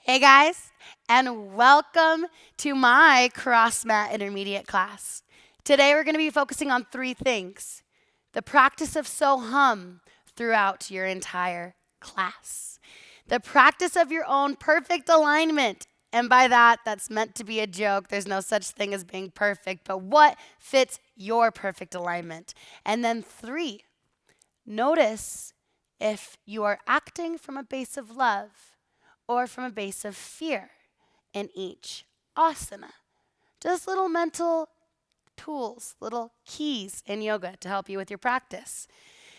Hey guys, and welcome to my cross mat intermediate class. Today we're going to be focusing on three things. The practice of so hum throughout your entire class. The practice of your own perfect alignment. And by that, that's meant to be a joke. There's no such thing as being perfect, but what fits your perfect alignment? And then three, notice if you are acting from a base of love or from a base of fear in each asana. Just little mental tools, little keys in yoga to help you with your practice.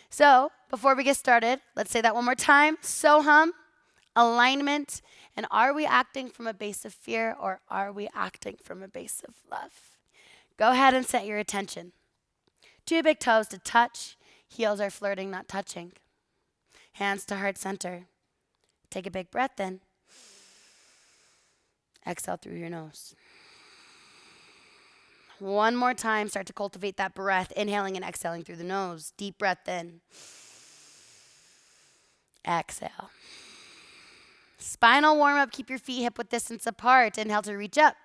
So before we get started, let's say that one more time. So hum, alignment, and are we acting from a base of fear or are we acting from a base of love? Go ahead and set your attention. Two big toes to touch, heels are flirting, not touching. Hands to heart center. Take a big breath in. Exhale through your nose. One more time, start to cultivate that breath, inhaling and exhaling through the nose. Deep breath in. Exhale. Spinal warm up, keep your feet hip width distance apart. Inhale to reach up.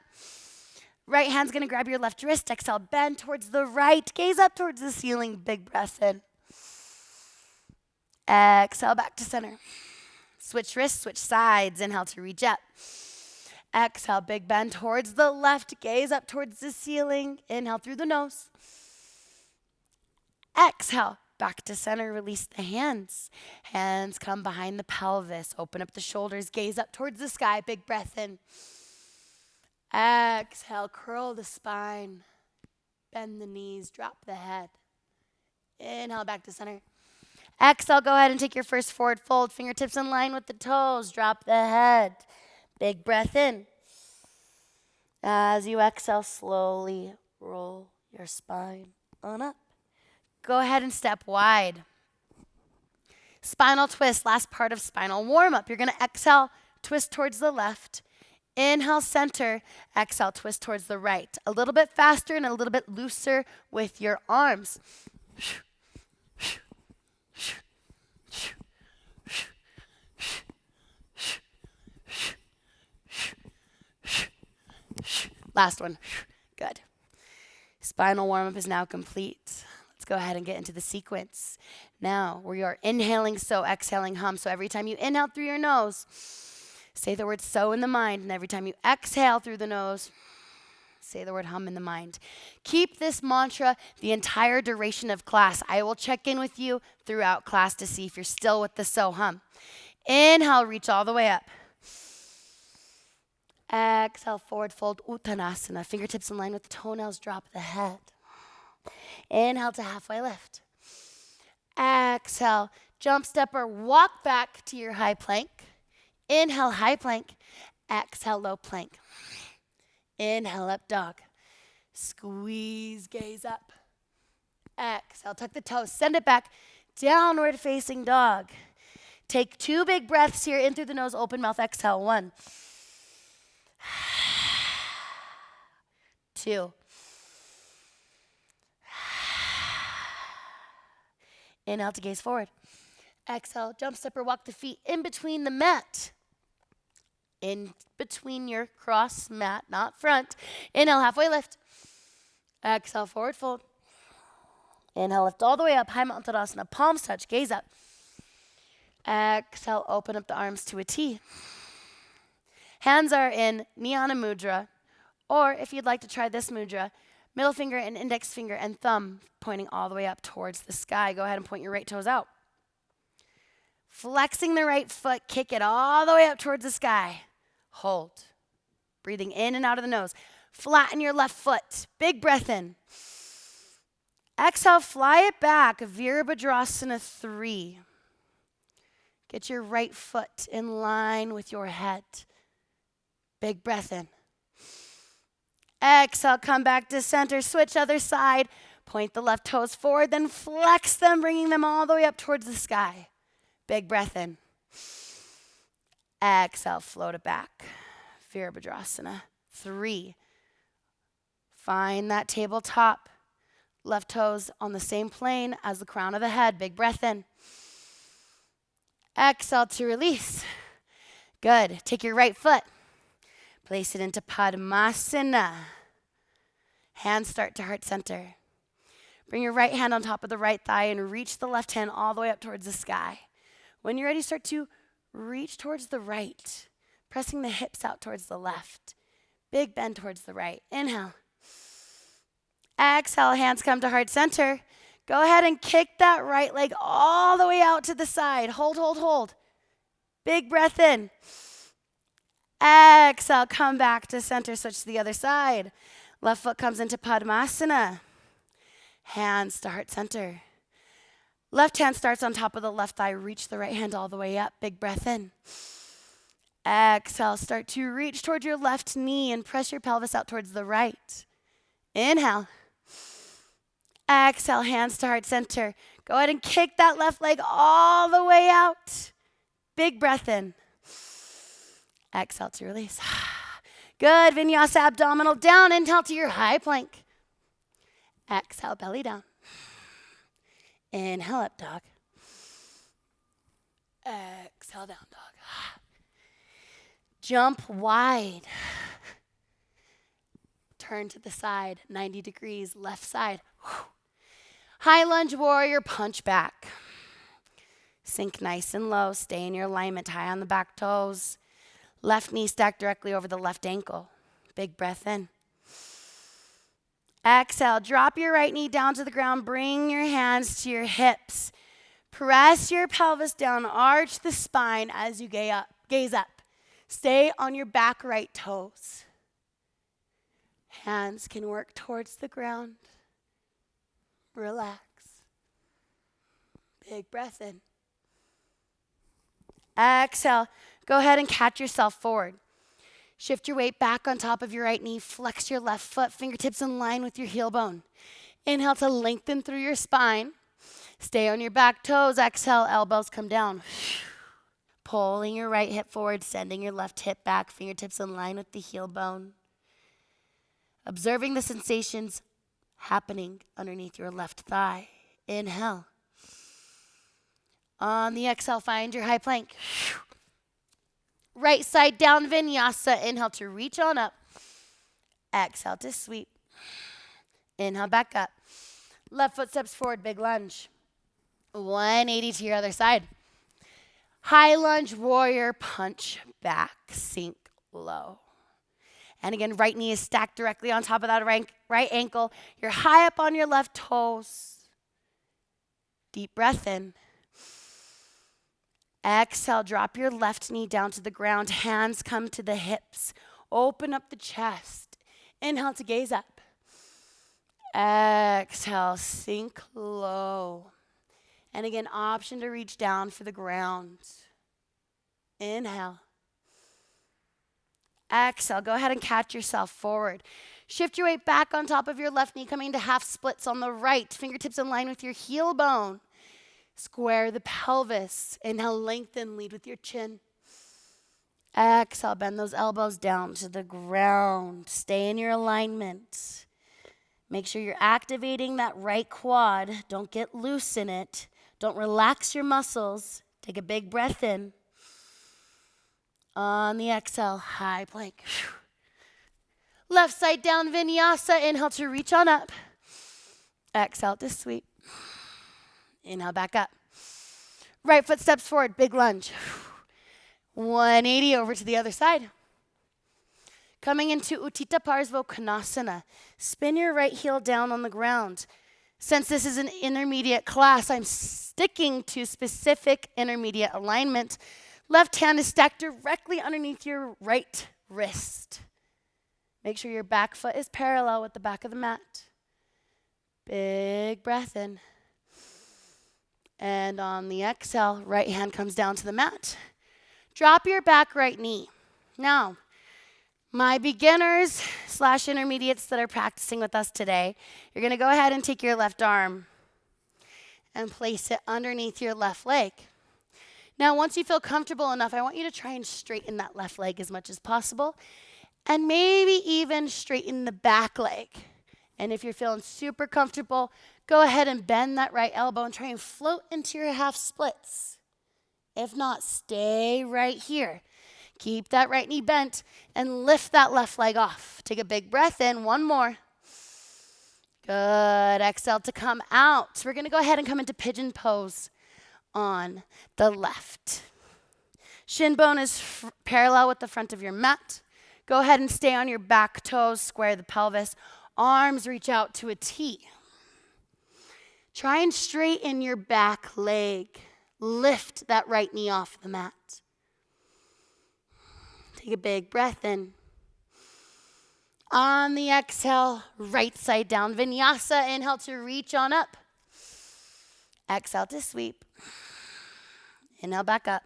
Right hand's gonna grab your left wrist. Exhale, bend towards the right. Gaze up towards the ceiling. Big breath in. Exhale, back to center. Switch wrists, switch sides. Inhale to reach up. Exhale, big bend towards the left. Gaze up towards the ceiling. Inhale through the nose. Exhale, back to center. Release the hands. Hands come behind the pelvis. Open up the shoulders. Gaze up towards the sky. Big breath in. Exhale, curl the spine. Bend the knees. Drop the head. Inhale, back to center. Exhale, go ahead and take your first forward fold. Fingertips in line with the toes. Drop the head. Big breath in. As you exhale, slowly roll your spine on up. Go ahead and step wide. Spinal twist, last part of spinal warm-up. You're going to exhale, twist towards the left. Inhale, center. Exhale, twist towards the right. A little bit faster and a little bit looser with your arms. Last one. Good. Spinal warm-up is now complete. Let's go ahead and get into the sequence. Now, we are inhaling so, exhaling hum. So every time you inhale through your nose, say the word so in the mind. And every time you exhale through the nose, say the word hum in the mind. Keep this mantra the entire duration of class. I will check in with you throughout class to see if you're still with the so hum. Inhale, reach all the way up. Exhale, forward fold, Uttanasana. Fingertips in line with the toenails, drop the head. Inhale to halfway lift. Exhale, jump step or walk back to your high plank. Inhale, high plank. Exhale, low plank. Inhale, up dog. Squeeze, gaze up. Exhale, tuck the toes, send it back. Downward facing dog. Take two big breaths here, in through the nose, open mouth, exhale. 1. 2. Inhale to gaze forward. Exhale, jump step or walk the feet in between the mat. In between your cross mat, not front. Inhale, halfway lift. Exhale, forward fold. Inhale, lift all the way up, high mountain Tadasana. Palms touch, gaze up. Exhale, open up the arms to a T. Hands are in Jnana Mudra, or if you'd like to try this mudra, middle finger and index finger and thumb pointing all the way up towards the sky. Go ahead and point your right toes out. Flexing the right foot, kick it all the way up towards the sky. Hold. Breathing in and out of the nose. Flatten your left foot. Big breath in. Exhale, fly it back. Virabhadrasana 3. Get your right foot in line with your head. Big breath in. Exhale, come back to center. Switch other side. Point the left toes forward, then flex them, bringing them all the way up towards the sky. Big breath in. Exhale, float it back. Virabhadrasana 3. Find that tabletop. Left toes on the same plane as the crown of the head. Big breath in. Exhale to release. Good. Take your right foot. Place it into Padmasana. Hands start to heart center. Bring your right hand on top of the right thigh and reach the left hand all the way up towards the sky. When you're ready, start to reach towards the right, pressing the hips out towards the left. Big bend towards the right. Inhale. Exhale, hands come to heart center. Go ahead and kick that right leg all the way out to the side. Hold, hold, hold. Big breath in. Exhale, come back to center, switch to the other side. Left foot comes into Padmasana. Hands to heart center. Left hand starts on top of the left thigh. Reach the right hand all the way up. Big breath in. Exhale, start to reach toward your left knee and press your pelvis out towards the right. Inhale. Exhale, hands to heart center. Go ahead and kick that left leg all the way out. Big breath in. Exhale to release. Good. Vinyasa abdominal down. Inhale to your high plank. Exhale, belly down. Inhale, up dog. Exhale, down dog. Jump wide. Turn to the side, 90 degrees, left side. High lunge warrior, punch back. Sink nice and low. Stay in your alignment, high on the back toes. Left knee stacked directly over the left ankle. Big breath in. Exhale, drop your right knee down to the ground. Bring your hands to your hips. Press your pelvis down. Arch the spine as you gaze up. Stay on your back right toes. Hands can work towards the ground. Relax. Big breath in. Exhale. Go ahead and catch yourself forward. Shift your weight back on top of your right knee. Flex your left foot. Fingertips in line with your heel bone. Inhale to lengthen through your spine. Stay on your back toes. Exhale, elbows come down. Pulling your right hip forward, sending your left hip back. Fingertips in line with the heel bone. Observing the sensations happening underneath your left thigh. Inhale. On the exhale, find your high plank. Right side down vinyasa. Inhale to reach on up. Exhale to sweep. Inhale back up. Left foot steps forward, big lunge. 180 to your other side. High lunge warrior, punch back, sink low. And again, right knee is stacked directly on top of that right ankle. You're high up on your left toes. Deep breath in. Exhale, drop your left knee down to the ground. Hands come to the hips. Open up the chest. Inhale to gaze up. Exhale, sink low. And again, option to reach down for the ground. Inhale. Exhale, go ahead and catch yourself forward. Shift your weight back on top of your left knee, coming to half splits on the right. Fingertips in line with your heel bone. Square the pelvis. Inhale, lengthen, lead with your chin. Exhale, bend those elbows down to the ground. Stay in your alignment. Make sure you're activating that right quad. Don't get loose in it. Don't relax your muscles. Take a big breath in. On the exhale, high plank. Left side down vinyasa. Inhale to reach on up. Exhale to sweep. Inhale back up. Right foot steps forward, big lunge. 180 over to the other side. Coming into Utthita Parsva Konasana. Spin your right heel down on the ground. Since this is an intermediate class, I'm sticking to specific intermediate alignment. Left hand is stacked directly underneath your right wrist. Make sure your back foot is parallel with the back of the mat. Big breath in. And on the exhale, right hand comes down to the mat. Drop your back right knee. Now, my beginners / intermediates that are practicing with us today, you're going to go ahead and take your left arm and place it underneath your left leg. Now, once you feel comfortable enough, I want you to try and straighten that left leg as much as possible, and maybe even straighten the back leg. And if you're feeling super comfortable, go ahead and bend that right elbow and try and float into your half splits. If not, stay right here. Keep that right knee bent and lift that left leg off. Take a big breath in. One more. Good. Exhale to come out. We're going to go ahead and come into pigeon pose on the left. Shin bone is parallel with the front of your mat. Go ahead and stay on your back toes. Square the pelvis. Arms reach out to a T. Try and straighten your back leg. Lift that right knee off the mat. Take a big breath in. On the exhale, right side down vinyasa. Inhale to reach on up. Exhale to sweep. Inhale back up.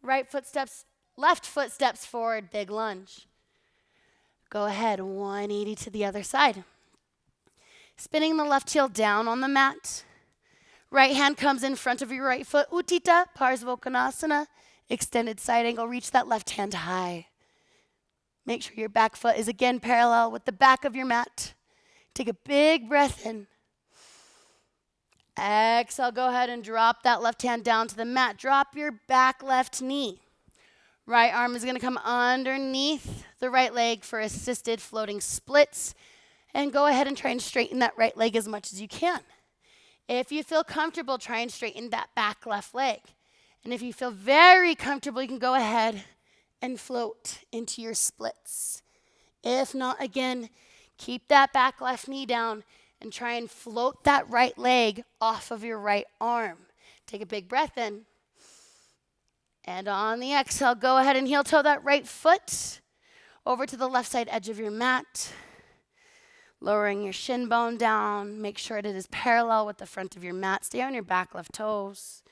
Right foot steps, left foot steps forward, big lunge. Go ahead, 180 to the other side. Spinning the left heel down on the mat. Right hand comes in front of your right foot. Utthita, Parsvottanasana. Extended side angle. Reach that left hand high. Make sure your back foot is again parallel with the back of your mat. Take a big breath in. Exhale, go ahead and drop that left hand down to the mat. Drop your back left knee. Right arm is going to come underneath the right leg for assisted floating splits. And go ahead and try and straighten that right leg as much as you can. If you feel comfortable, try and straighten that back left leg. And if you feel very comfortable, you can go ahead and float into your splits. If not, again, keep that back left knee down and try and float that right leg off of your right arm. Take a big breath in. And on the exhale, go ahead and heel toe that right foot over to the left side edge of your mat. Lowering your shin bone down. Make sure that it is parallel with the front of your mat. Stay on your back left toes.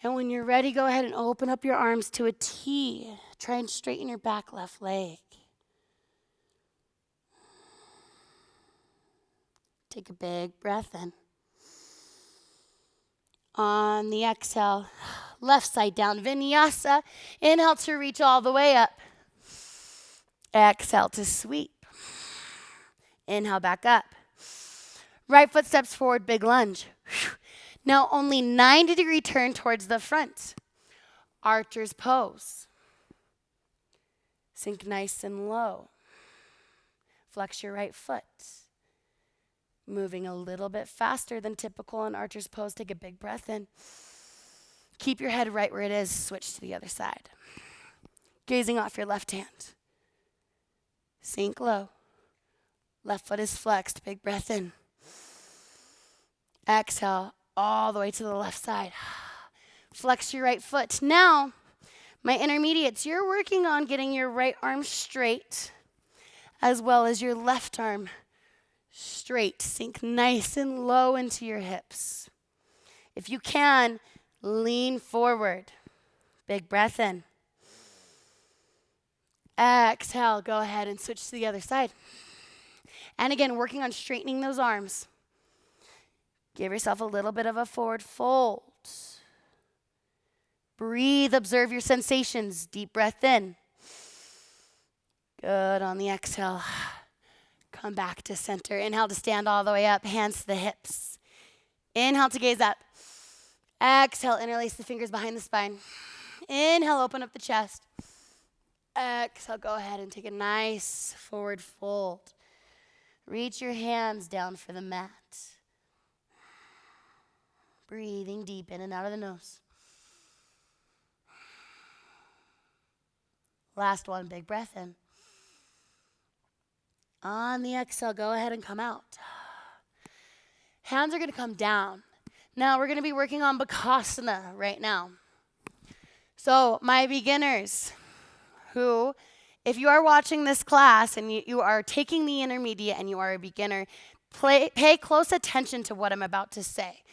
And when you're ready, go ahead and open up your arms to a T. Try and straighten your back left leg. Take a big breath in. On the exhale, left side down, vinyasa. Inhale to reach all the way up. Exhale to sweep. Inhale back up. Right foot steps forward, big lunge. Now only 90-degree turn towards the front. Archer's pose. Sink nice and low. Flex your right foot. Moving a little bit faster than typical in archer's pose. Take a big breath in. Keep your head right where it is. Switch to the other side. Gazing off your left hand. Sink low. Left foot is flexed. Big breath in. Exhale all the way to the left side. Flex your right foot. Now, my intermediates, you're working on getting your right arm straight as well as your left arm straight. Sink nice and low into your hips. If you can, lean forward. Big breath in. Exhale, go ahead and switch to the other side. And again, working on straightening those arms. Give yourself a little bit of a forward fold. Breathe, observe your sensations. Deep breath in. Good. On the exhale, come back to center. Inhale to stand all the way up, hands to the hips. Inhale to gaze up. Exhale, interlace the fingers behind the spine. Inhale, open up the chest. Exhale, go ahead and take a nice forward fold. Reach your hands down for the mat. Breathing deep in and out of the nose. Last one, big breath in. On the exhale, go ahead and come out. Hands are going to come down. Now we're going to be working on Bakasana right now. So my beginners who, if you are watching this class and you are taking the intermediate and you are a beginner, pay close attention to what I'm about to say.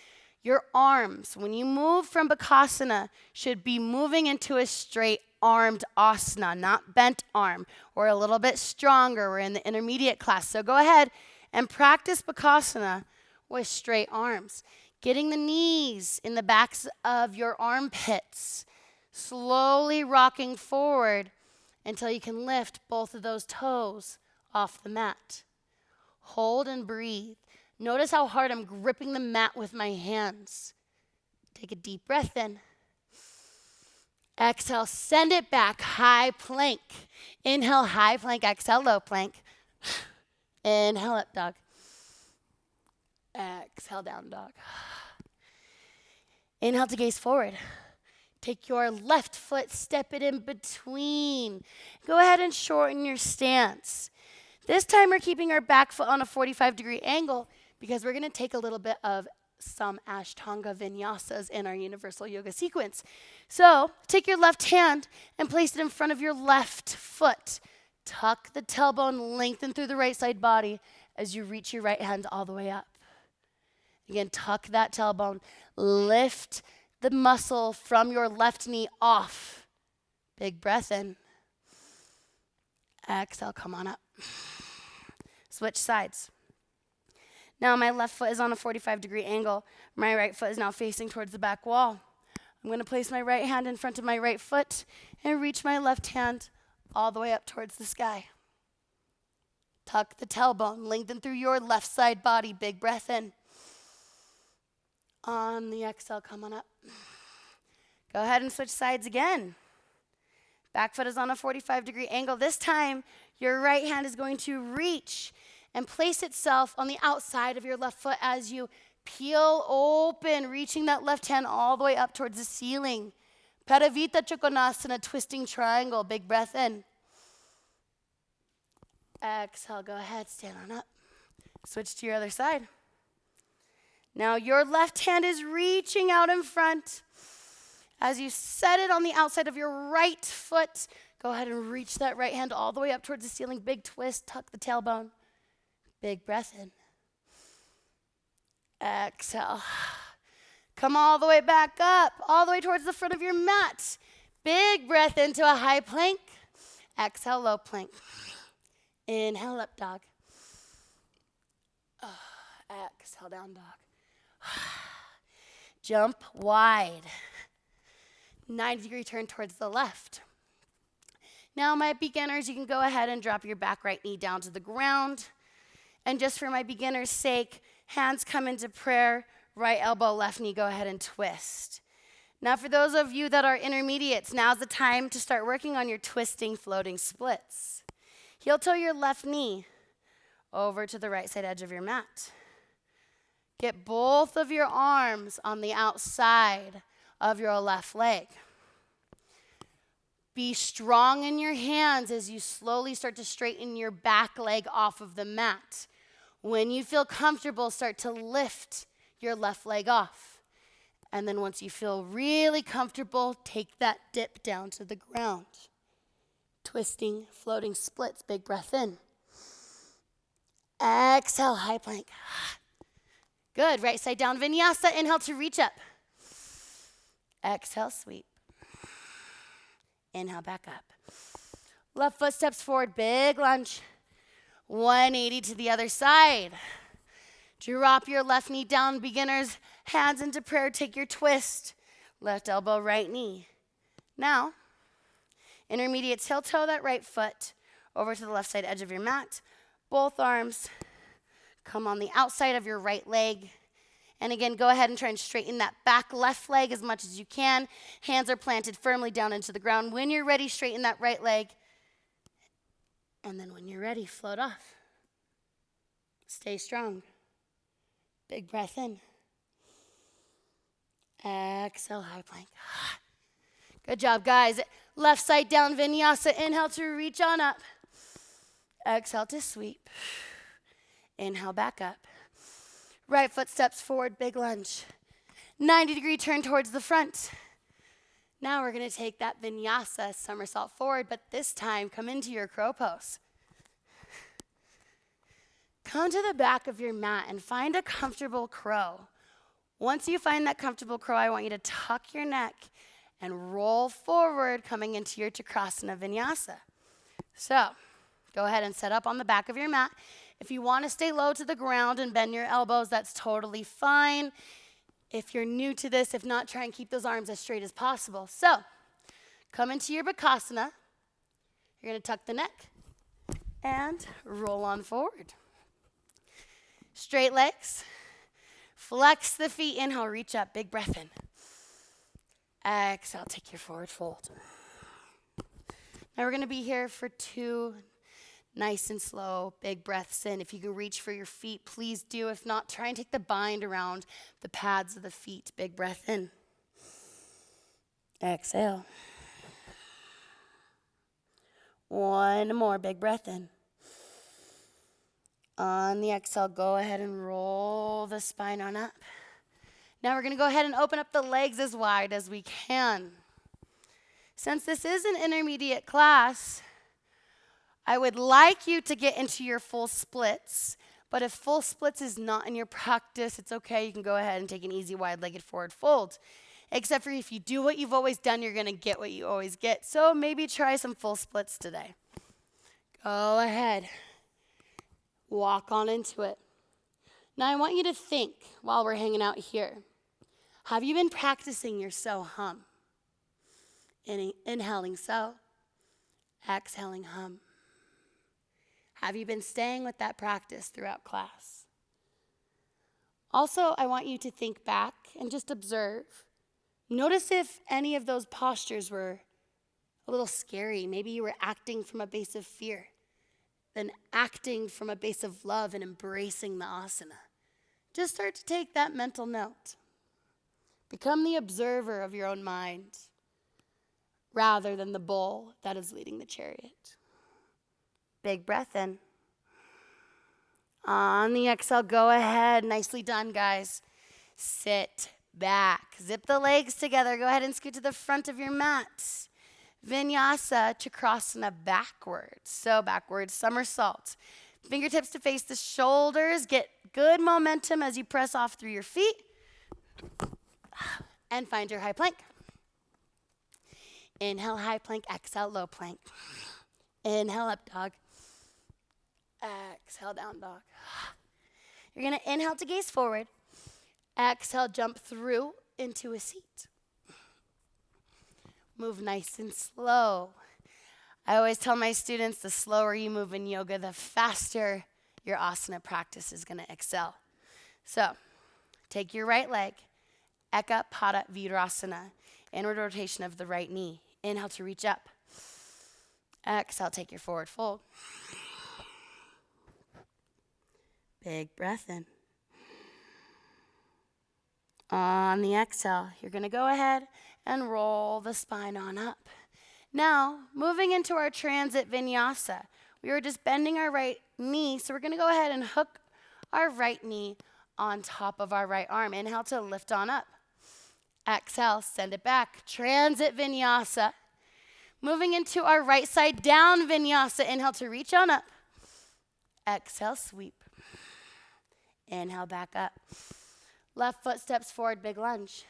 Your arms, when you move from Bakasana, should be moving into a straight armed asana, not bent arm. We're a little bit stronger. We're in the intermediate class. So go ahead and practice Bakasana with straight arms. Getting the knees in the backs of your armpits. Slowly rocking forward until you can lift both of those toes off the mat. Hold and breathe. Notice how hard I'm gripping the mat with my hands. Take a deep breath in. Exhale, send it back, high plank. Inhale, high plank. Exhale, low plank. Inhale, up dog. Exhale, down dog. Inhale to gaze forward. Take your left foot, step it in between. Go ahead and shorten your stance. This time we're keeping our back foot on a 45-degree angle because we're going to take a little bit of some Ashtanga vinyasas in our universal yoga sequence. So take your left hand and place it in front of your left foot. Tuck the tailbone, lengthen through the right side body as you reach your right hand all the way up. Again, tuck that tailbone. Lift the muscle from your left knee off. Big breath in. Exhale, come on up. Switch sides. Now my left foot is on a 45-degree angle. My right foot is now facing towards the back wall. I'm going to place my right hand in front of my right foot and reach my left hand all the way up towards the sky. Tuck the tailbone, lengthen through your left side body. Big breath in. On the exhale, come on up. Go ahead and switch sides again. Back foot is on a 45-degree angle. This time, your right hand is going to reach and place itself on the outside of your left foot as you peel open, reaching that left hand all the way up towards the ceiling. Paravita Chakonasana, twisting triangle. Big breath in. Exhale, go ahead, stand on up. Switch to your other side. Now your left hand is reaching out in front. As you set it on the outside of your right foot, go ahead and reach that right hand all the way up towards the ceiling. Big twist, tuck the tailbone. Big breath in. Exhale. Come all the way back up, all the way towards the front of your mat. Big breath into a high plank. Exhale, low plank. Inhale, up dog. Exhale, down dog. Jump wide. 90-degree turn towards the left. Now, my beginners, you can go ahead and drop your back right knee down to the ground. And just for my beginner's sake, hands come into prayer, right elbow, left knee, go ahead and twist. Now, for those of you that are intermediates, now's the time to start working on your twisting, floating splits. Heel toe your left knee over to the right side edge of your mat. Get both of your arms on the outside of your left leg. Be strong in your hands as you slowly start to straighten your back leg off of the mat. When you feel comfortable, start to lift your left leg off. And then once you feel really comfortable, take that dip down to the ground. Twisting, floating splits, big breath in. Exhale, high plank. Good, right side down vinyasa, inhale to reach up. Exhale, sweep. Inhale, back up. Left foot steps forward, big lunge. 180 to the other side. Drop your left knee down, beginners. Hands into prayer, take your twist. Left elbow, right knee. Now, intermediate heel toe that right foot over to the left side edge of your mat. Both arms come on the outside of your right leg. And again, go ahead and try and straighten that back left leg as much as you can. Hands are planted firmly down into the ground. When you're ready, straighten that right leg. And then when you're ready, float off. Stay strong. Big breath in. Exhale, high plank. Good job, guys. Left side down vinyasa. Inhale to reach on up. Exhale to sweep. Inhale, back up. Right foot steps forward, big lunge. 90-degree turn towards the front. Now we're going to take that vinyasa somersault forward, but this time come into your crow pose. Come to the back of your mat and find a comfortable crow. Once you find that comfortable crow, I want you to tuck your neck and roll forward, coming into your Chakrasana vinyasa. So, go ahead and set up on the back of your mat. If you want to stay low to the ground and bend your elbows, that's totally fine. If you're new to this, if not, try and keep those arms as straight as possible. So, come into your Bakasana. You're going to tuck the neck and roll on forward. Straight legs. Flex the feet. Inhale, reach up. Big breath in. Exhale, take your forward fold. Now we're going to be here for 2 nice and slow, big breaths in. If you can reach for your feet, please do. If not, try and take the bind around the pads of the feet. Big breath in. Exhale. 1 more, big breath in. On the exhale, go ahead and roll the spine on up. Now we're going to go ahead and open up the legs as wide as we can. Since this is an intermediate class, I would like you to get into your full splits, but if full splits is not in your practice, it's okay. You can go ahead and take an easy wide-legged forward fold. Except for if you do what you've always done, you're going to get what you always get. So maybe try some full splits today. Go ahead. Walk on into it. Now I want you to think while we're hanging out here. Have you been practicing your so hum? Inhaling so, exhaling hum. Have you been staying with that practice throughout class? Also, I want you to think back and just observe. Notice if any of those postures were a little scary. Maybe you were acting from a base of fear, then acting from a base of love and embracing the asana. Just start to take that mental note. Become the observer of your own mind rather than the bull that is leading the chariot. Big breath in. On the exhale, go ahead. Nicely done, guys. Sit back. Zip the legs together. Go ahead and scoot to the front of your mat. Vinyasa, Chakrasana backwards. So backwards, somersault. Fingertips to face the shoulders. Get good momentum as you press off through your feet. And find your high plank. Inhale, high plank. Exhale, low plank. Inhale, up dog. Exhale, down dog. You're going to inhale to gaze forward. Exhale, jump through into a seat. Move nice and slow. I always tell my students the slower you move in yoga, the faster your asana practice is going to excel. So, take your right leg, Eka Pada Virasana, inward rotation of the right knee. Inhale to reach up. Exhale, take your forward fold. Big breath in. On the exhale, you're going to go ahead and roll the spine on up. Now, moving into our transit vinyasa. We were just bending our right knee, so we're going to go ahead and hook our right knee on top of our right arm. Inhale to lift on up. Exhale, send it back. Transit vinyasa. Moving into our right side down vinyasa. Inhale to reach on up. Exhale, sweep. Inhale, back up. Left foot steps forward, big lunge.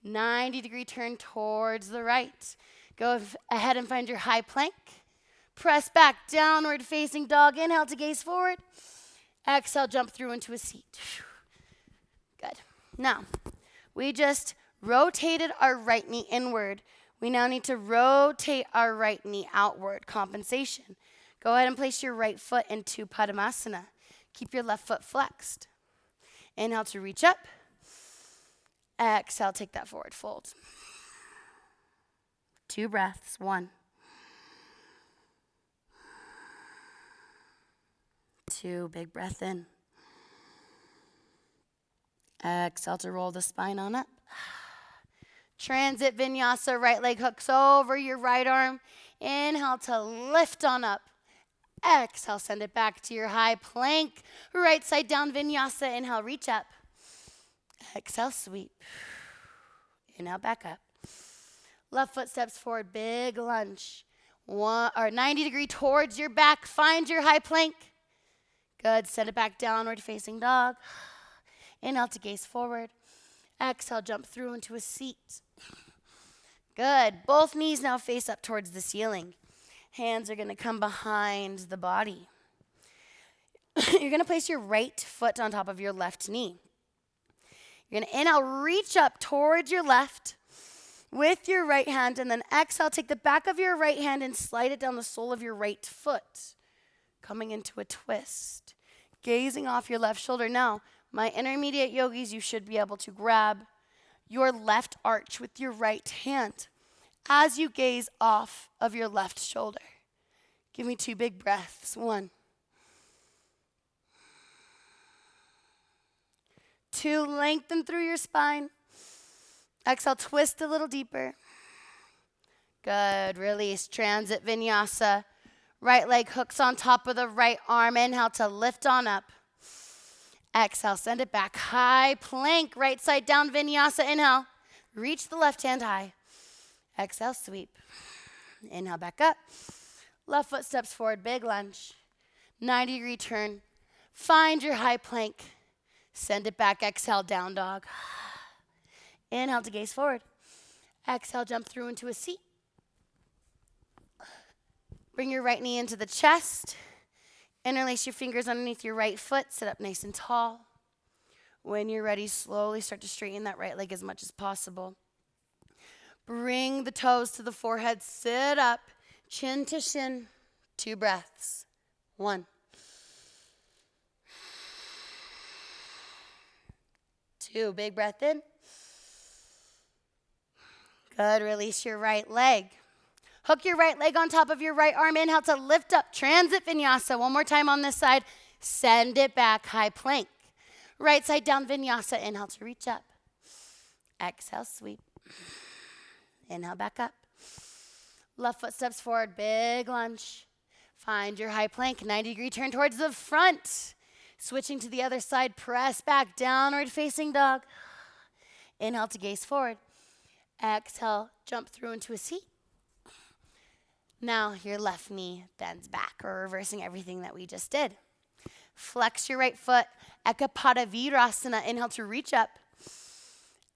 90-degree turn towards the right. Go ahead and find your high plank. Press back, downward facing dog. Inhale to gaze forward. Exhale, jump through into a seat. Good. Now, we just rotated our right knee inward. We now need to rotate our right knee outward. Compensation. Go ahead and place your right foot into Padmasana. Keep your left foot flexed. Inhale to reach up. Exhale, take that forward fold. 2 breaths. 1. 2, big breath in. Exhale to roll the spine on up. Transit vinyasa, right leg hooks over your right arm. Inhale to lift on up. Exhale, send it back to your high plank. Right side down vinyasa. Inhale, reach up. Exhale, sweep. Inhale, back up. Left foot steps forward, big lunge. 90-degree towards your back. Find your high plank. Good, send it back downward facing dog. Inhale to gaze forward. Exhale, jump through into a seat. Good, both knees now face up towards the ceiling. Hands are going to come behind the body. You're going to place your right foot on top of your left knee. You're going to inhale, reach up towards your left with your right hand, and then exhale, take the back of your right hand and slide it down the sole of your right foot, coming into a twist, gazing off your left shoulder. Now, my intermediate yogis, you should be able to grab your left arch with your right hand as you gaze off of your left shoulder. Give me 2 big breaths. 1. 2, lengthen through your spine. Exhale, twist a little deeper. Good, release, transit vinyasa. Right leg hooks on top of the right arm. Inhale to lift on up. Exhale, send it back. High plank, right side down vinyasa. Inhale, reach the left hand high. Exhale, sweep. Inhale, back up. Left foot steps forward, big lunge. 90-degree turn. Find your high plank. Send it back, exhale, down dog. Inhale to gaze forward. Exhale, jump through into a seat. Bring your right knee into the chest. Interlace your fingers underneath your right foot. Sit up nice and tall. When you're ready, slowly start to straighten that right leg as much as possible. Bring the toes to the forehead. Sit up, chin to shin. 2 breaths. 1. 2, big breath in. Good, release your right leg. Hook your right leg on top of your right arm. Inhale to lift up, transit vinyasa. One more time on this side. Send it back, high plank. Right side down vinyasa. Inhale to reach up. Exhale, sweep. Inhale, back up. Left foot steps forward, big lunge. Find your high plank, 90-degree turn towards the front. Switching to the other side, press back, downward facing dog. Inhale to gaze forward. Exhale, jump through into a seat. Now your left knee bends back. We're reversing everything that we just did. Flex your right foot, Ekapada Virasana. Inhale to reach up.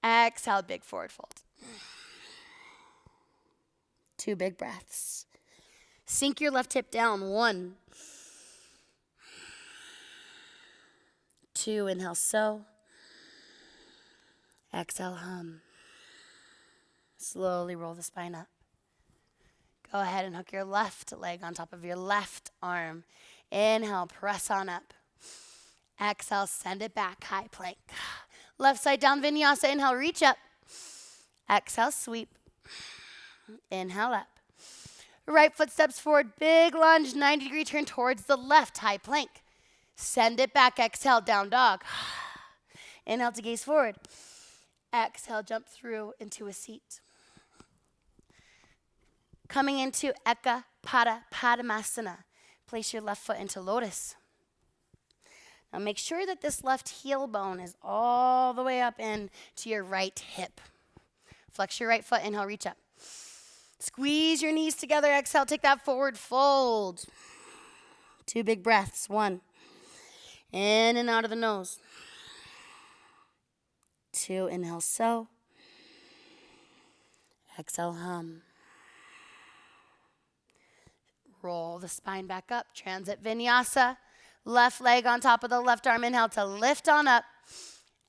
Exhale, big forward fold. 2 big breaths. Sink your left hip down. 1. 2, inhale, so. Exhale, hum. Slowly roll the spine up. Go ahead and hook your left leg on top of your left arm. Inhale, press on up. Exhale, send it back, high plank. Left side down vinyasa. Inhale, reach up. Exhale, sweep. Inhale, up. Right foot steps forward, big lunge, 90-degree turn towards the left, high plank. Send it back, exhale, down dog. Inhale to gaze forward. Exhale, jump through into a seat. Coming into Ekapada Padmasana. Place your left foot into Lotus. Now make sure that this left heel bone is all the way up into your right hip. Flex your right foot, inhale, reach up. Squeeze your knees together, exhale, take that forward fold. 2 big breaths. 1. In and out of the nose. 2, inhale, so. Exhale, hum. Roll the spine back up, transit vinyasa. Left leg on top of the left arm. Inhale to lift on up.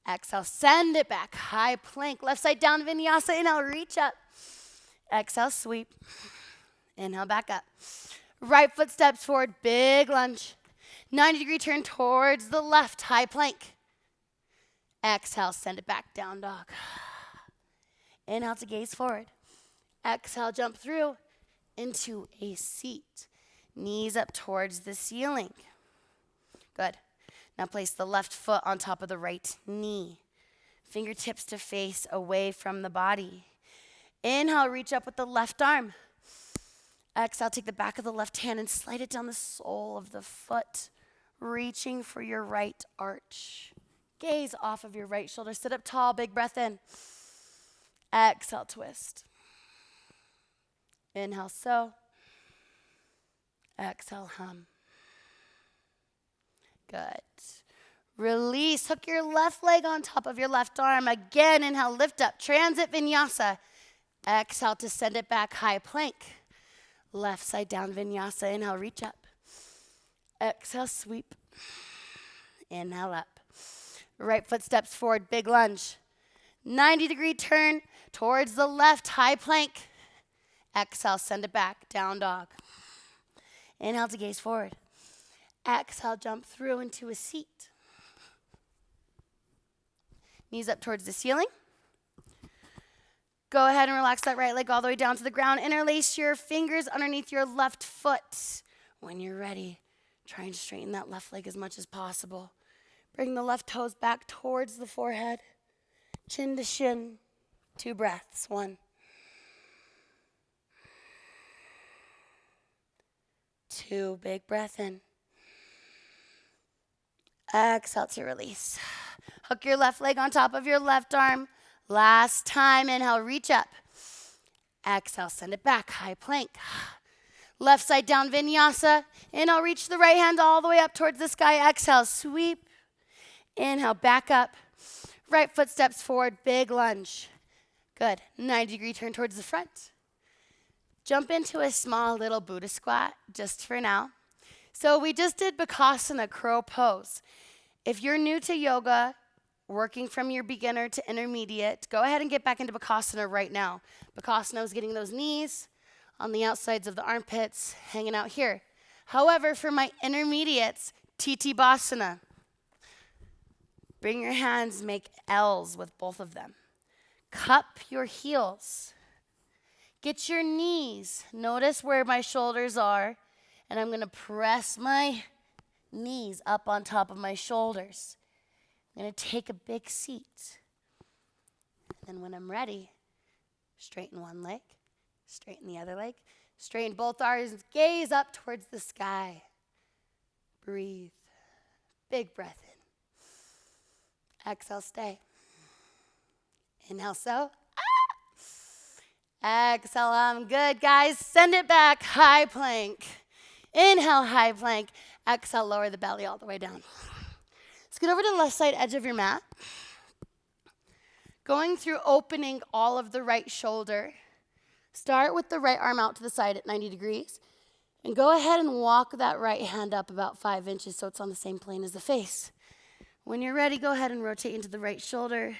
Exhale, send it back, high plank. Left side down vinyasa. Inhale, reach up. Exhale, sweep. Inhale, back up. Right foot steps forward, big lunge. 90-degree turn towards the left, high plank. Exhale, send it back, down dog. Inhale to gaze forward. Exhale, jump through into a seat. Knees up towards the ceiling. Good. Now place the left foot on top of the right knee. Fingertips to face away from the body. Inhale, reach up with the left arm. Exhale, take the back of the left hand and slide it down the sole of the foot, reaching for your right arch. Gaze off of your right shoulder. Sit up tall, big breath in. Exhale, twist. Inhale, so. Exhale, hum. Good. Release. Hook your left leg on top of your left arm. Again, inhale, lift up. Transit vinyasa. Exhale to send it back, high plank. Left side down vinyasa. Inhale, reach up. Exhale, sweep. Inhale, up. Right foot steps forward, big lunge. 90-degree turn towards the left, high plank. Exhale, send it back, down dog. Inhale to gaze forward. Exhale, jump through into a seat. Knees up towards the ceiling. Go ahead and relax that right leg all the way down to the ground. Interlace your fingers underneath your left foot. When you're ready, try and straighten that left leg as much as possible. Bring the left toes back towards the forehead. Chin to shin. 2 breaths. 1. 2. Big breath in. Exhale to release. Hook your left leg on top of your left arm. Last time. Inhale, reach up. Exhale, send it back. High plank. Left side down, vinyasa. Inhale, reach the right hand all the way up towards the sky. Exhale, sweep. Inhale, back up. Right foot steps forward, big lunge. Good. 90-degree turn towards the front. Jump into a small little Buddha squat just for now. So we just did Bakasana, crow pose. If you're new to yoga, working from your beginner to intermediate, go ahead and get back into Bakasana right now. Bakasana is getting those knees on the outsides of the armpits, hanging out here. However, for my intermediates, Titibhasana. Bring your hands, make L's with both of them. Cup your heels. Get your knees. Notice where my shoulders are, and I'm going to press my knees up on top of my shoulders. I'm going to take a big seat. And then when I'm ready, straighten one leg, straighten the other leg, straighten both arms, gaze up towards the sky. Breathe. Big breath in. Exhale, stay. Inhale, so. Exhale, good, guys. Send it back, high plank. Inhale, high plank. Exhale, lower the belly all the way down. Scoot over to the left side edge of your mat. Going through opening all of the right shoulder. Start with the right arm out to the side at 90 degrees. And go ahead and walk that right hand up about 5 inches so it's on the same plane as the face. When you're ready, go ahead and rotate into the right shoulder.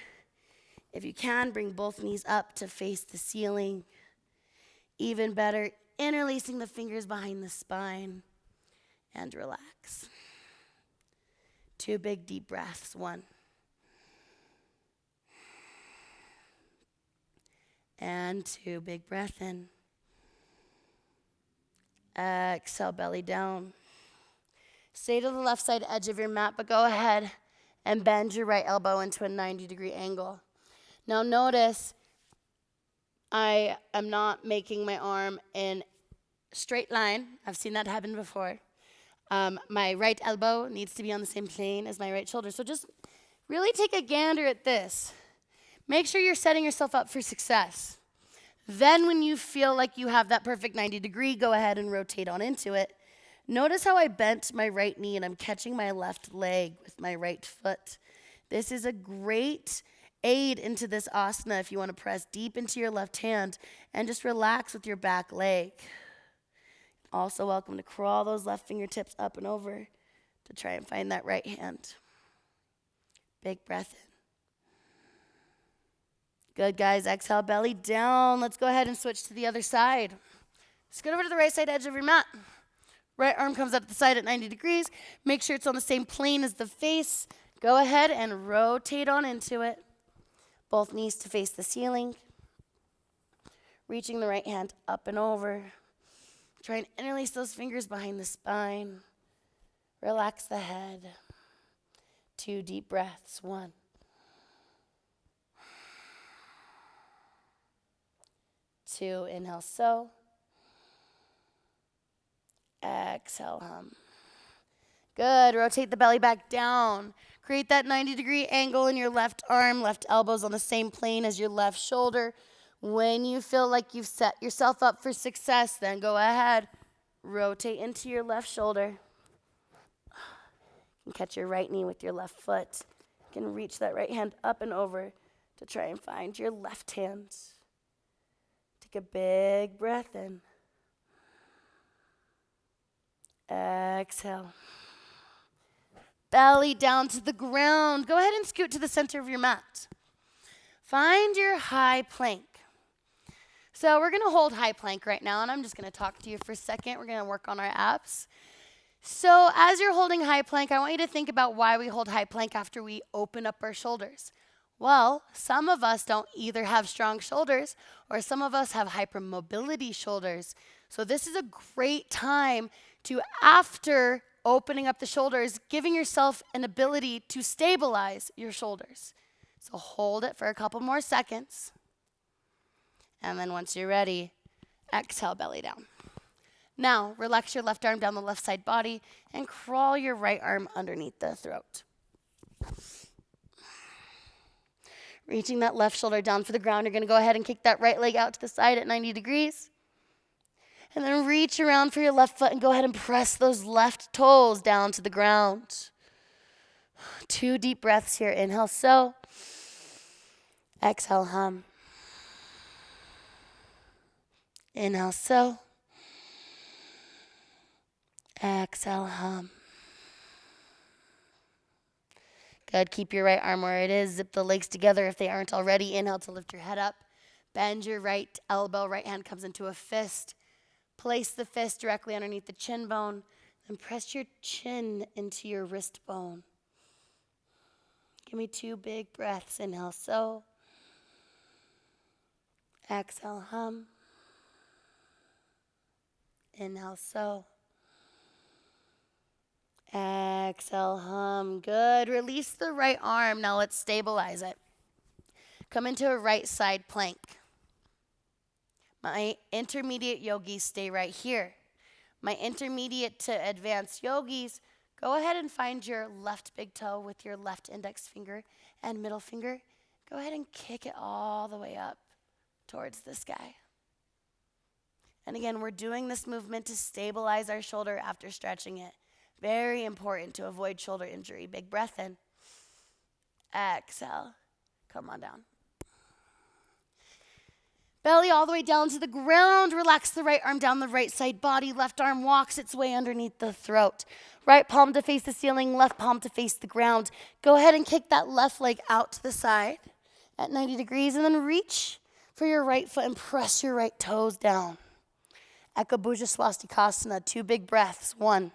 If you can, bring both knees up to face the ceiling. Even better, interlacing the fingers behind the spine. And relax. 2 big deep breaths. 1. And 2 big breath in. Exhale, belly down. Stay to the left side edge of your mat, but go ahead and bend your right elbow into a 90-degree angle. Now notice, I am not making my arm in straight line. I've seen that happen before. My right elbow needs to be on the same plane as my right shoulder. So just really take a gander at this. Make sure you're setting yourself up for success. Then when you feel like you have that perfect 90 degree, go ahead and rotate on into it. Notice how I bent my right knee and I'm catching my left leg with my right foot. This is a great aid into this asana if you want to press deep into your left hand and just relax with your back leg. Also welcome to crawl those left fingertips up and over to try and find that right hand. Big breath in. Good, guys. Exhale, belly down. Let's go ahead and switch to the other side. Scoot over to the right side edge of your mat. Right arm comes up the side at 90 degrees. Make sure it's on the same plane as the face. Go ahead and rotate on into it. Both knees to face the ceiling. Reaching the right hand up and over. Try and interlace those fingers behind the spine. Relax the head. 2 deep breaths. 1. 2, inhale, so. Exhale, hum. Good, rotate the belly back down. Create that 90-degree angle in your left arm, left elbow's on the same plane as your left shoulder. When you feel like you've set yourself up for success, then go ahead, rotate into your left shoulder. You can catch your right knee with your left foot. You can reach that right hand up and over to try and find your left hand. Take a big breath in. Exhale. Belly down to the ground. Go ahead and scoot to the center of your mat. Find your high plank. So we're going to hold high plank right now, and I'm just going to talk to you for a second. We're going to work on our abs. So as you're holding high plank, I want you to think about why we hold high plank after we open up our shoulders. Well, some of us don't either have strong shoulders or some of us have hypermobility shoulders. So this is a great time to, after opening up the shoulders, giving yourself an ability to stabilize your shoulders. So hold it for a couple more seconds. And then once you're ready, exhale, belly down. Now, relax your left arm down the left side body and crawl your right arm underneath the throat. Reaching that left shoulder down for the ground, you're going to go ahead and kick that right leg out to the side at 90 degrees. And then reach around for your left foot and go ahead and press those left toes down to the ground. 2 deep breaths here. Inhale, so. Exhale, hum. Inhale, so. Exhale, hum. Good. Keep your right arm where it is. Zip the legs together if they aren't already. Inhale to lift your head up. Bend your right elbow. Right hand comes into a fist. Place the fist directly underneath the chin bone. Then press your chin into your wrist bone. Give me 2 big breaths. Inhale, so. Exhale, hum. Inhale, so. Exhale, hum. Good. Release the right arm. Now let's stabilize it. Come into a right side plank. My intermediate yogis stay right here. My intermediate to advanced yogis, go ahead and find your left big toe with your left index finger and middle finger. Go ahead and kick it all the way up towards the sky. And again, we're doing this movement to stabilize our shoulder after stretching it. Very important to avoid shoulder injury. Big breath in. Exhale. Come on down. Belly all the way down to the ground. Relax the right arm down the right side body. Left arm walks its way underneath the throat. Right palm to face the ceiling, left palm to face the ground. Go ahead and kick that left leg out to the side at 90 degrees and then reach for your right foot and press your right toes down. Ekabhuja Swastikasana, 2 big breaths. 1.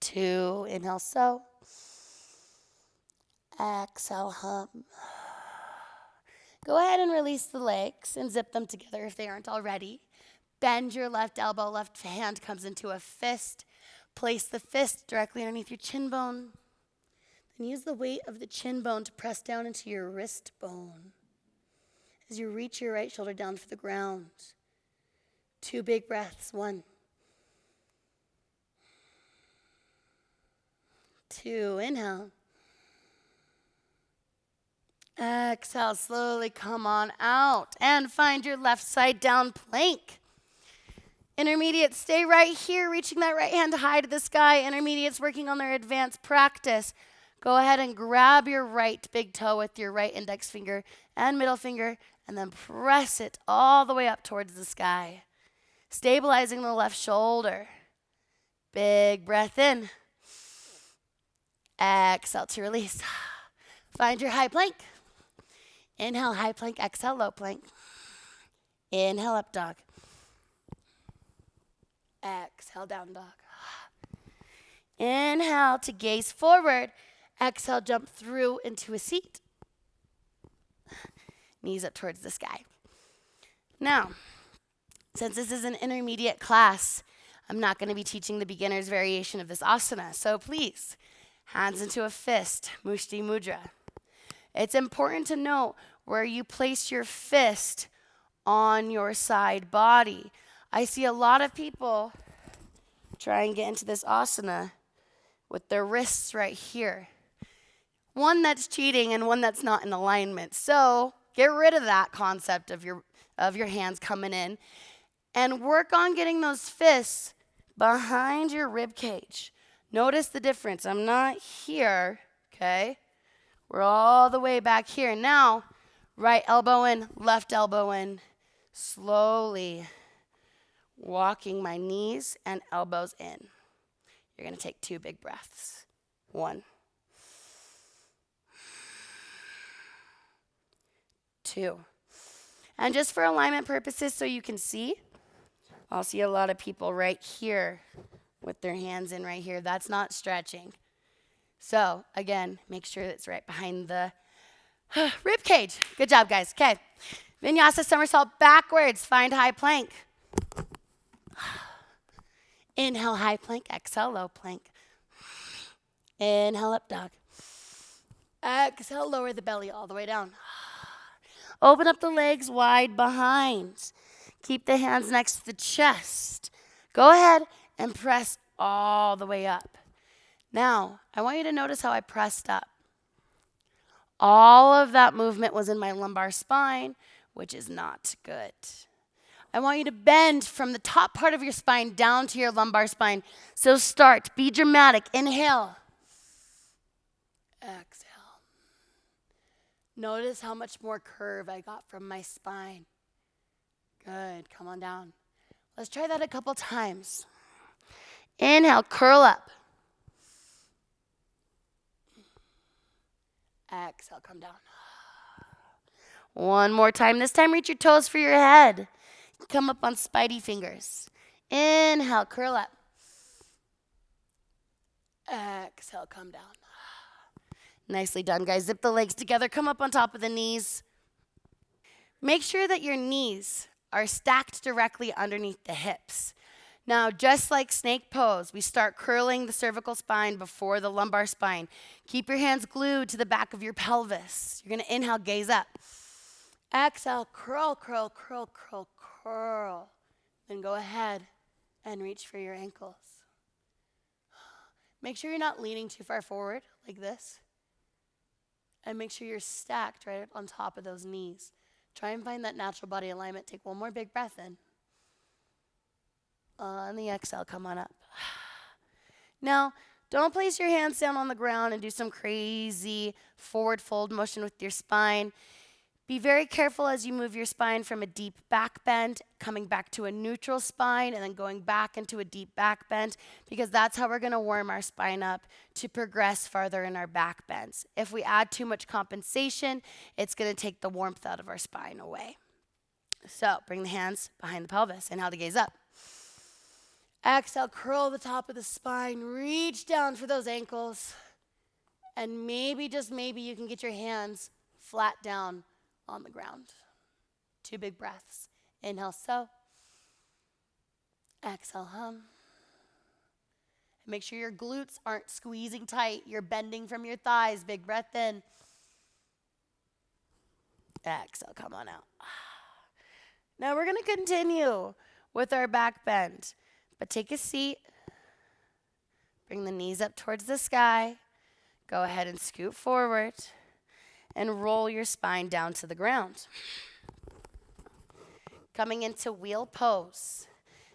2. Inhale, so. Exhale, hum. Go ahead and release the legs and zip them together if they aren't already. Bend your left elbow, left hand comes into a fist. Place the fist directly underneath your chin bone. Then use the weight of the chin bone to press down into your wrist bone as you reach your right shoulder down for the ground. 2 big breaths. 1. 2. Inhale. Exhale, slowly come on out and find your left side down plank. Intermediates, stay right here, reaching that right hand high to the sky. Intermediates working on their advanced practice. Go ahead and grab your right big toe with your right index finger and middle finger and then press it all the way up towards the sky. Stabilizing the left shoulder. Big breath in. Exhale to release. Find your high plank. Inhale, high plank. Exhale, low plank. Inhale, up dog. Exhale, down dog. Inhale to gaze forward. Exhale, jump through into a seat. Knees up towards the sky. Now, since this is an intermediate class, I'm not going to be teaching the beginner's variation of this asana. So please, hands into a fist, Mushti Mudra. It's important to note where you place your fist on your side body. I see a lot of people try and get into this asana with their wrists right here. One that's cheating and one that's not in alignment. So get rid of that concept of your hands coming in and work on getting those fists behind your rib cage. Notice the difference. I'm not here, okay? We're all the way back here. Now, right elbow in, left elbow in. Slowly walking my knees and elbows in. You're going to take 2 big breaths. 1. 2. And just for alignment purposes so you can see, I'll see a lot of people right here with their hands in right here. That's not stretching. So again, make sure it's right behind the rib cage. Good job, guys. Okay. Vinyasa somersault backwards. Find high plank. Inhale, high plank. Exhale, low plank. Inhale, up dog. Exhale, lower the belly all the way down. Open up the legs wide behind. Keep the hands next to the chest. Go ahead and press all the way up. Now, I want you to notice how I pressed up. All of that movement was in my lumbar spine, which is not good. I want you to bend from the top part of your spine down to your lumbar spine. So start. Be dramatic. Inhale. Exhale. Notice how much more curve I got from my spine. Good. Come on down. Let's try that a couple times. Inhale. Curl up. Exhale. Come down. One more time. This time, reach your toes for your head. Come up on spidey fingers. Inhale, curl up. Exhale, come down. Nicely done, guys. Zip the legs together. Come up on top of the knees. Make sure that your knees are stacked directly underneath the hips. Now, just like snake pose, we start curling the cervical spine before the lumbar spine. Keep your hands glued to the back of your pelvis. You're going to inhale, gaze up. Exhale, curl, curl, curl, curl, curl. Then go ahead and reach for your ankles. Make sure you're not leaning too far forward like this. And make sure you're stacked right on top of those knees. Try and find that natural body alignment. Take one more big breath in. On the exhale, come on up. Now, don't place your hands down on the ground and do some crazy forward fold motion with your spine. Be very careful as you move your spine from a deep back bend, coming back to a neutral spine, and then going back into a deep back bend, because that's how we're going to warm our spine up to progress farther in our back bends. If we add too much compensation, it's going to take the warmth out of our spine away. So bring the hands behind the pelvis. Inhale to gaze up. Exhale, curl the top of the spine. Reach down for those ankles. And maybe, just maybe, you can get your hands flat down on the ground. 2 big breaths. Inhale, so. Exhale, hum. And make sure your glutes aren't squeezing tight. You're bending from your thighs. Big breath in. Exhale, come on out. Now we're going to continue with our back bend. But take a seat. Bring the knees up towards the sky. Go ahead and scoot forward. And roll your spine down to the ground. Coming into wheel pose.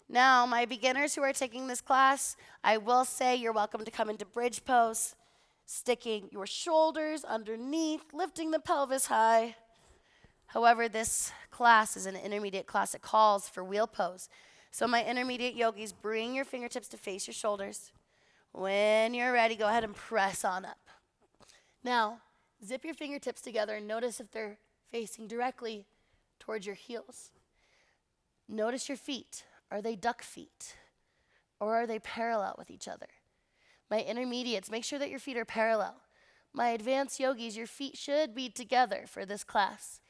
Now, my beginners who are taking this class, I will say you're welcome to come into bridge pose, sticking your shoulders underneath, lifting the pelvis high. However, this class is an intermediate class. It calls for wheel pose. So my intermediate yogis, bring your fingertips to face your shoulders. When you're ready, go ahead and press on up. Now, zip your fingertips together and notice if they're facing directly towards your heels. Notice your feet. Are they duck feet? Or are they parallel with each other? My intermediates, make sure that your feet are parallel. My advanced yogis, your feet should be together for this class.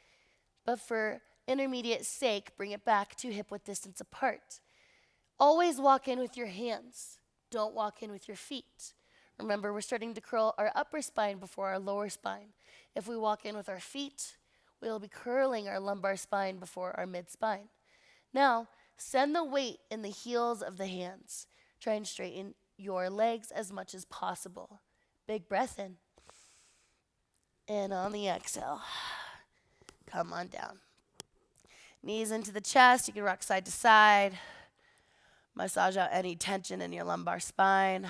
But for intermediate sake, bring it back to hip width distance apart. Always walk in with your hands. Don't walk in with your feet. Remember, we're starting to curl our upper spine before our lower spine. If we walk in with our feet, we'll be curling our lumbar spine before our mid spine. Now, send the weight in the heels of the hands. Try and straighten your legs as much as possible. Big breath in. And on the exhale, come on down. Knees into the chest. You can rock side to side. Massage out any tension in your lumbar spine.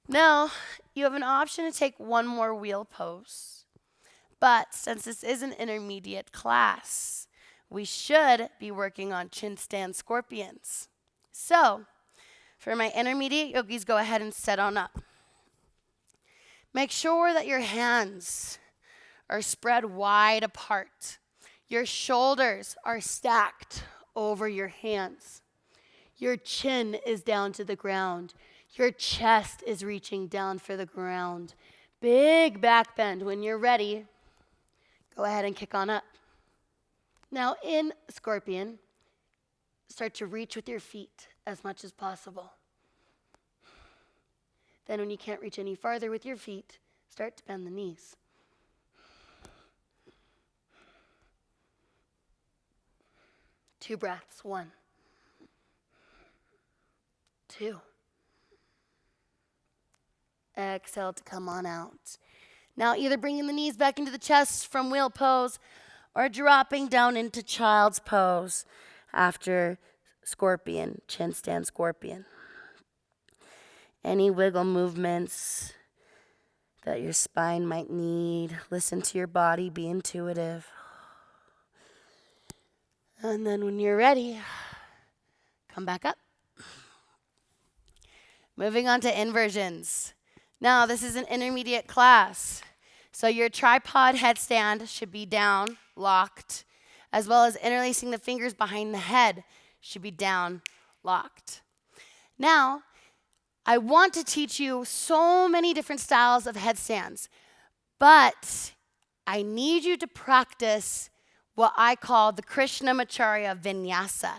Now, you have an option to take one more wheel pose. But since this is an intermediate class, we should be working on chin stand scorpions. So, for my intermediate yogis, go ahead and sit on up. Make sure that your hands are spread wide apart. Your shoulders are stacked over your hands. Your chin is down to the ground. Your chest is reaching down for the ground. Big back bend. When you're ready, go ahead and kick on up. Now in Scorpion, start to reach with your feet as much as possible. Then when you can't reach any farther with your feet, start to bend the knees. Two breaths. 1, 2. Exhale to come on out. Now either bringing the knees back into the chest from wheel pose or dropping down into child's pose after Scorpion, chin stand Scorpion. Any wiggle movements that your spine might need, listen to your body, be intuitive. And then when you're ready, come back up. Moving on to inversions. Now, this is an intermediate class. So your tripod headstand should be down, locked, as well as interlacing the fingers behind the head should be down, locked. Now, I want to teach you so many different styles of headstands, but I need you to practice what I call the Krishnamacharya vinyasa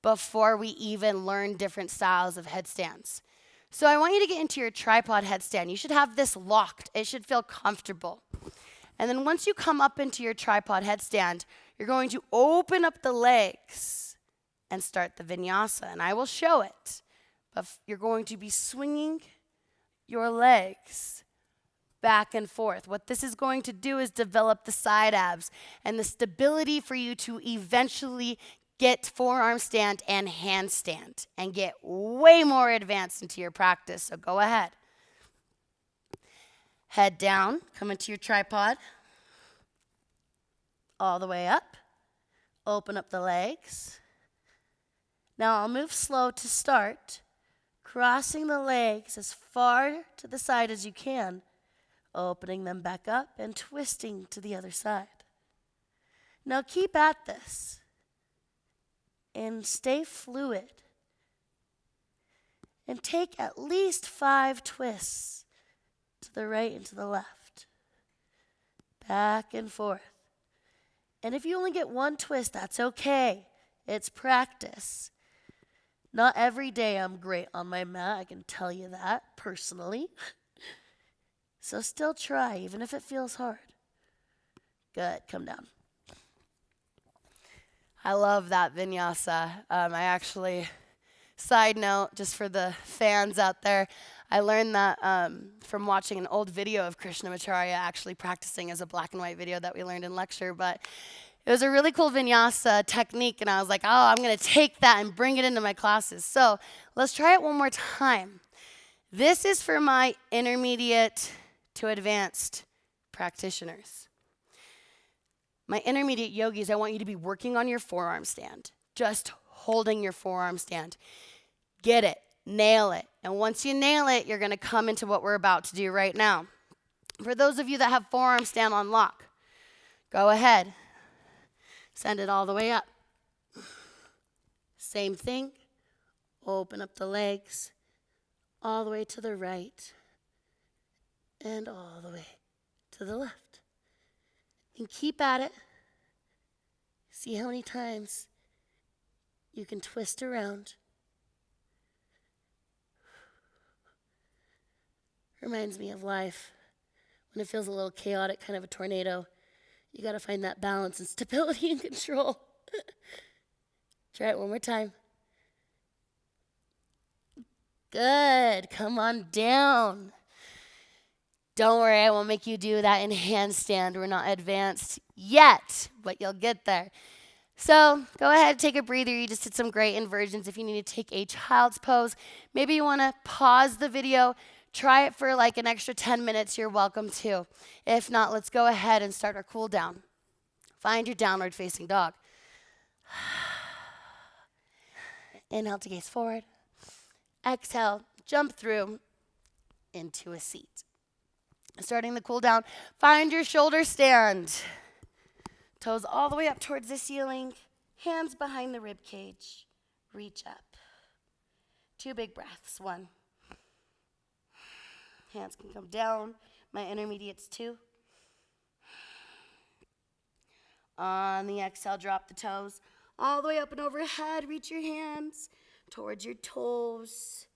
before we even learn different styles of headstands. So I want you to get into your tripod headstand. You should have this locked. It should feel comfortable. And then once you come up into your tripod headstand, you're going to open up the legs and start the vinyasa. And I will show it. But you're going to be swinging your legs back and forth. What this is going to do is develop the side abs and the stability for you to eventually get forearm stand and handstand and get way more advanced into your practice. So go ahead. Head down, come into your tripod. All the way up. Open up the legs. Now I'll move slow to start, crossing the legs as far to the side as you can, opening them back up and twisting to the other side. Now keep at this and stay fluid and take at least 5 twists to the right and to the left, back and forth. And if you only get 1 twist, that's okay. It's practice. Not every day I'm great on my mat, I can tell you that personally. So still try, even if it feels hard. Good, come down. I love that vinyasa. I actually, side note, just for the fans out there, I learned that from watching an old video of Krishnamacharya actually practicing as a black and white video that we learned in lecture. But it was a really cool vinyasa technique, and I was like, oh, I'm going to take that and bring it into my classes. So let's try it one more time. This is for my intermediate to advanced practitioners. My intermediate yogis, I want you to be working on your forearm stand, just holding your forearm stand. Get it, nail it. And once you nail it, you're going to come into what we're about to do right now. For those of you that have forearm stand on lock, go ahead. Send it all the way up. Same thing. Open up the legs all the way to the right and all the way to the left. And keep at it. See how many times you can twist around. Reminds me of life. When it feels a little chaotic, kind of a tornado, you got to find that balance and stability and control. Try it one more time. Good. Come on down. Don't worry, I won't make you do that in handstand. We're not advanced yet, but you'll get there. So go ahead, take a breather. You just did some great inversions. If you need to take a child's pose, maybe you want to pause the video, try it for like an extra 10 minutes. You're welcome to. If not, let's go ahead and start our cool down. Find your downward facing dog. Inhale to gaze forward. Exhale, jump through into a seat. Starting the cool down, find your shoulder stand. Toes all the way up towards the ceiling, hands behind the rib cage. Reach up. 2 big breaths. 1. Hands can come down. My intermediates 2. On the exhale, drop the toes all the way up and overhead. Reach your hands towards your toes.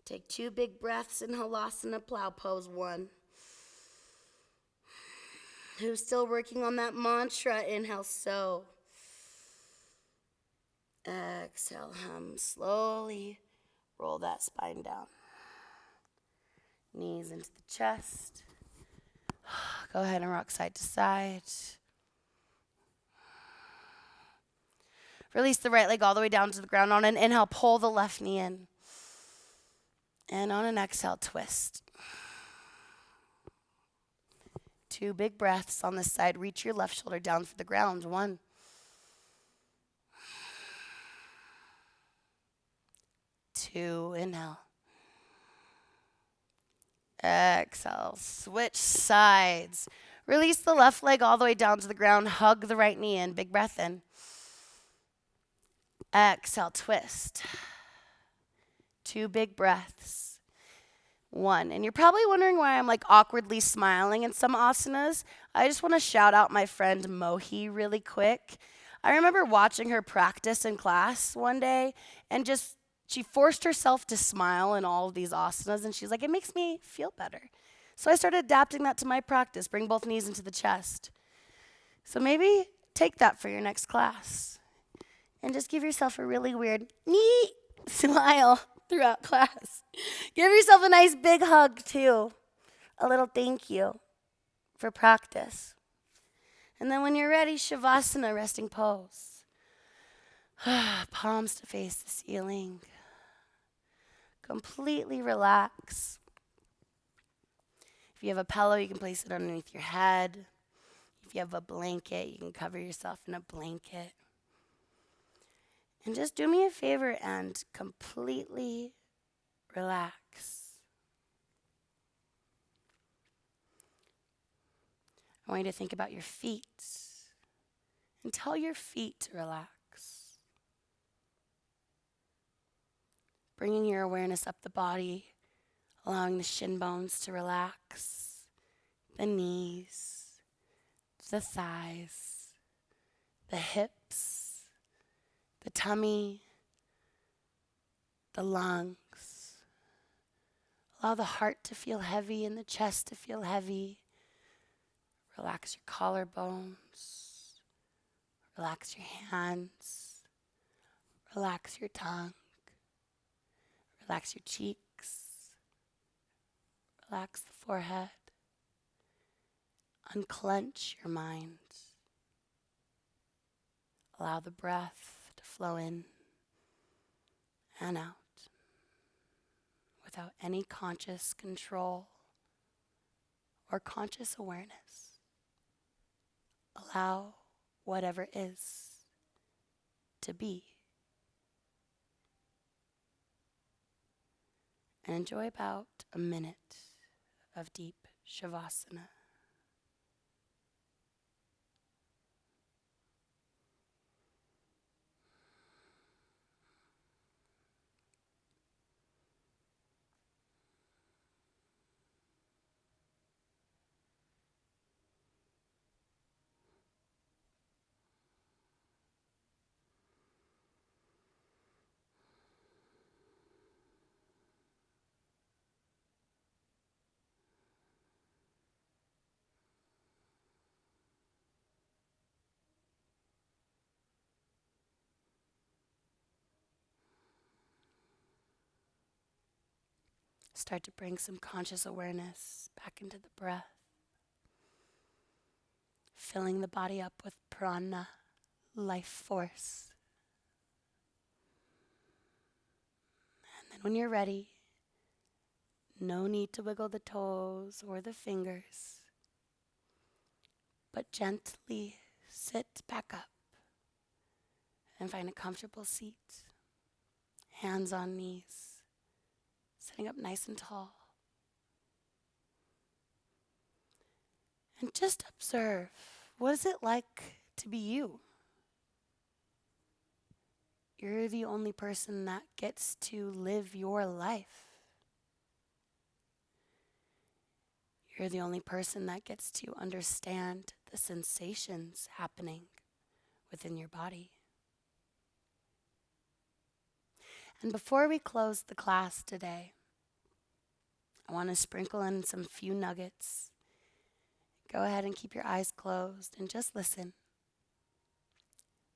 Take 2 big breaths in Halasana plow pose. 1. Who's still working on that mantra? Inhale, so. Exhale, hum. Slowly roll that spine down. Knees into the chest. Go ahead and rock side to side. Release the right leg all the way down to the ground. On an inhale, pull the left knee in. And on an exhale, twist. 2 big breaths on this side. Reach your left shoulder down for the ground. 1. 2, inhale. Exhale, switch sides. Release the left leg all the way down to the ground. Hug the right knee in. Big breath in. Exhale, twist. 2 big breaths. 1. And you're probably wondering why I'm like awkwardly smiling in some asanas. I just want to shout out my friend Mohi really quick. I remember watching her practice in class one day and she forced herself to smile in all of these asanas, and she's like, it makes me feel better. So I started adapting that to my practice. Bring both knees into the chest. So maybe take that for your next class. And just give yourself a really weird smile throughout class. Give yourself a nice big hug, too. A little thank you for practice. And then when you're ready, Shavasana, resting pose. Palms to face the ceiling. Completely relax. If you have a pillow, you can place it underneath your head. If you have a blanket, you can cover yourself in a blanket. And just do me a favor and completely relax. I want you to think about your feet and tell your feet to relax. Bringing your awareness up the body, allowing the shin bones to relax, the knees, the thighs, the hips, the tummy, the lungs. Allow the heart to feel heavy and the chest to feel heavy. Relax your collarbones. Relax your hands. Relax your tongue. Relax your cheeks. Relax the forehead. Unclench your mind. Allow the breath to flow in and out without any conscious control or conscious awareness. Allow whatever is to be. And enjoy about a minute of deep Shavasana. Start to bring some conscious awareness back into the breath. Filling the body up with prana, life force. And then when you're ready, no need to wiggle the toes or the fingers, but gently sit back up and find a comfortable seat, hands on knees. Sitting up nice and tall. And just observe, what is it like to be you? You're the only person that gets to live your life. You're the only person that gets to understand the sensations happening within your body. And before we close the class today, I want to sprinkle in some few nuggets. Go ahead and keep your eyes closed and just listen.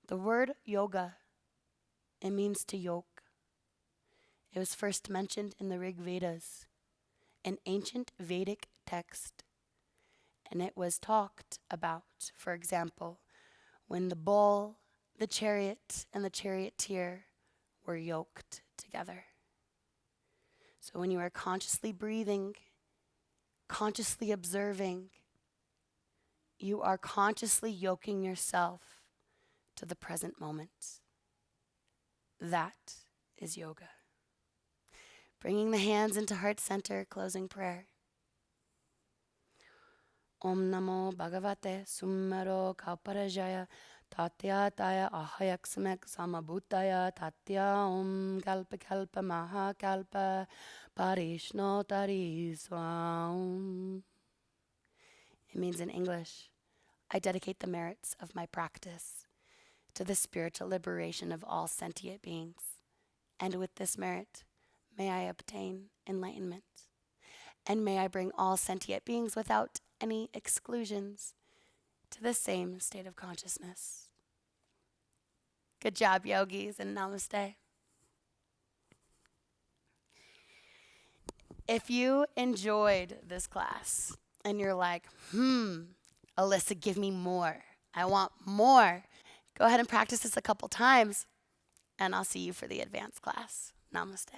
The word yoga, it means to yoke. It was first mentioned in the Rig Vedas, an ancient Vedic text, and it was talked about, for example, when the bull, the chariot, and the charioteer were yoked together. So when you are consciously breathing, consciously observing, you are consciously yoking yourself to the present moment. That is yoga. Bringing the hands into heart center, closing prayer. Om Namo Bhagavate Summaro Kalparajaya Tatya Taya Ahayaksamek Samabhutaya Tatya Om Kalpa Kalpa Mahakalpa Parishno Tariswam. It means in English, I dedicate the merits of my practice to the spiritual liberation of all sentient beings, and with this merit, may I obtain enlightenment, and may I bring all sentient beings without any exclusions to the same state of consciousness. Good job, yogis, and namaste. If you enjoyed this class and you're like, Alyssa, give me more. I want more. Go ahead and practice this a couple times, and I'll see you for the advanced class. Namaste.